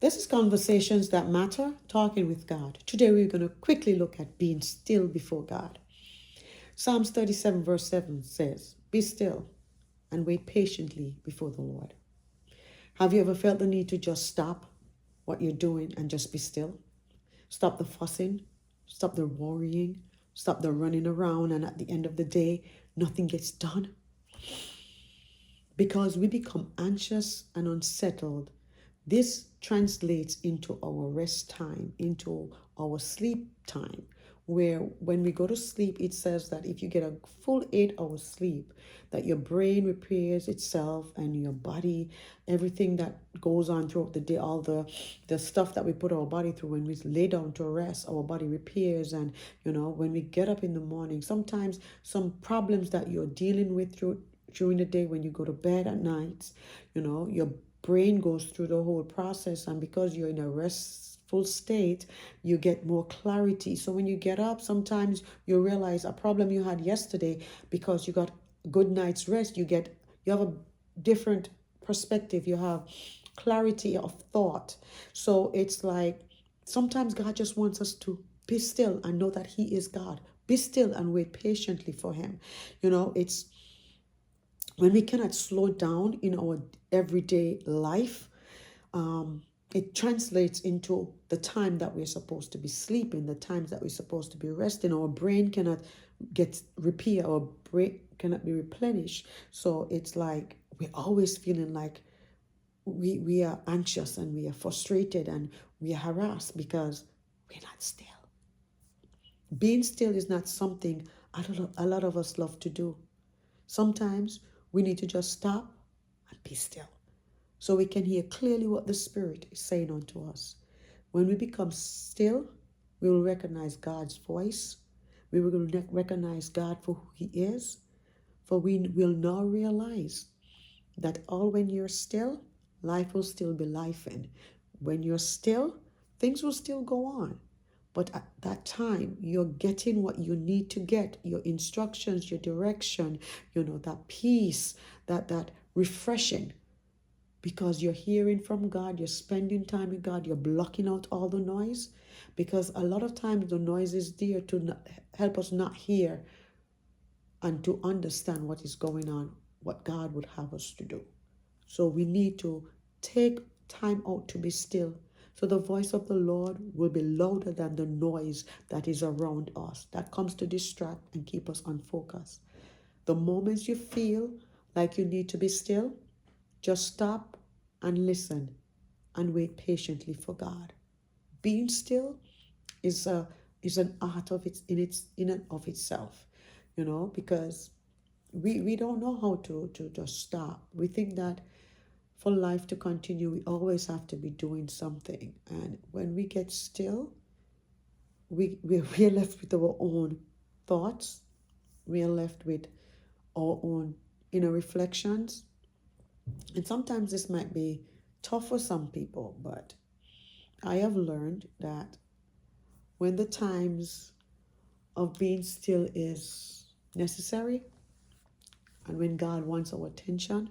This is Conversations That Matter, Talking with God. Today we're going to quickly look at being still before God. Psalms 37 verse 7 says, "Be still and wait patiently before the Lord." Have you ever felt the need to just stop what you're doing and just be still? Stop the fussing, stop the worrying, stop the running around, and at the end of the day, nothing gets done? Because we become anxious and unsettled, this translates into our rest time, into our sleep time, where when we go to sleep, it says that if you get a full 8 hours sleep, that your brain repairs itself and your body, everything that goes on throughout the day, all the stuff that we put our body through when we lay down to rest, our body repairs. And, when we get up in the morning, sometimes some problems that you're dealing with during the day when you go to bed at night, your brain goes through the whole process, and because you're in a restful state, you get more clarity. So when you get up, sometimes you realize a problem you had yesterday, because you got a good night's rest, you have a different perspective, you have clarity of thought. So it's like sometimes God just wants us to be still and know that He is God. Be still and wait patiently for Him. It's when we cannot slow down in our everyday life, it translates into the time that we're supposed to be sleeping, the times that we're supposed to be resting. Our brain cannot get repair, our brain cannot be replenished. So it's like we're always feeling like we are anxious and we are frustrated and we are harassed because we're not still. Being still is not something a lot of us love to do. Sometimes we need to just stop and be still so we can hear clearly what the Spirit is saying unto us. When we become still, we will recognize God's voice. We will recognize God for who He is. For we will now realize that when you're still, life will still be lifing. When you're still, things will still go on. But at that time, you're getting what you need to get, your instructions, your direction, that peace, that refreshing, because you're hearing from God, you're spending time with God, you're blocking out all the noise, because a lot of times the noise is there to help us not hear and to understand what is going on, what God would have us to do. So we need to take time out to be still. So the voice of the Lord will be louder than the noise that is around us, that comes to distract and keep us unfocused. The moments you feel like you need to be still, just stop and listen and wait patiently for God. Being still is an art in and of itself, because we don't know how to just stop. We think that for life to continue, we always have to be doing something. And when we get still, we're left with our own thoughts. We are left with our own inner reflections. And sometimes this might be tough for some people, but I have learned that when the times of being still is necessary, and when God wants our attention,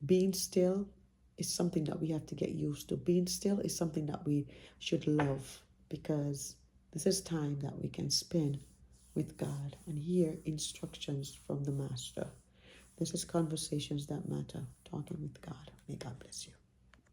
being still is something that we have to get used to. Being still is something that we should love, because this is time that we can spend with God and hear instructions from the Master. This is Conversations That Matter, Talking with God. May God bless you.